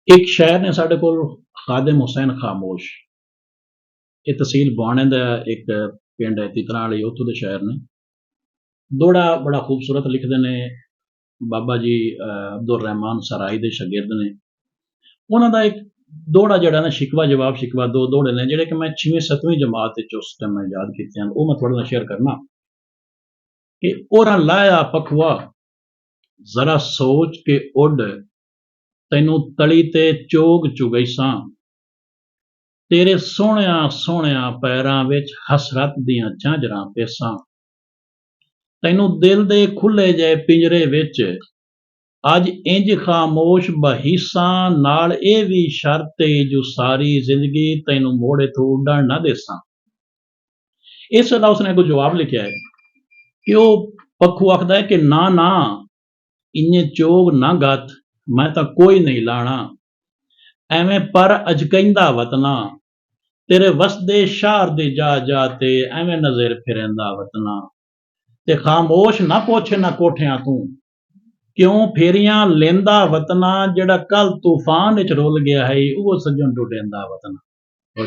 एक शहर ने साढ़े कोल खादिम हुसैन खामोश, ये तहसील बुआने का एक पिंड है तितरां वाली, उत्थों के शहर ने दोड़ा बड़ा खूबसूरत लिखते ने। बाबा जी अब्दुल रहमान सराई के शागिर्द ने। उन्हों का एक दोड़ा जड़ा ना शिकवा जवाब शिकवा दो दोड़े ने जेडे कि मैं 6वीं 7वीं जमात उस टाइम मैं याद किए, वो मैं थोड़े नाल शेयर करना कि ओरा लाया पखवा जरा सोच के उड, तैनू तली ते चोग चुगैसां, तेरे सोहणिया सोहणिया पैरां विच हसरत दियां झांजरां पेसां, तैनू दिल दे खुले जे पिंजरे विच अज इंज खामोश बहीसां, नाल ए भी शर्त ए जो सारी जिंदगी तैनू मोड़े तो उडण ना देसां। इस वेला उसने कोई जवाब लिखा है कि वो पक्खू आखदा है कि ना ना इन्ने चोग ना गत, मैं तां कोई नहीं लाना, एवें पर अजकैंदा वतना, तेरे वसदे शहर दे जा जा ते एवें नज़र फिरेंदा वतना, ते खामोश ना पोछे ना कोठियां तू, क्यों फेरियां लेंदा वतना, जेड़ा कल तूफान विच रुल गया है वो सज्जन टुटेंदा वतना।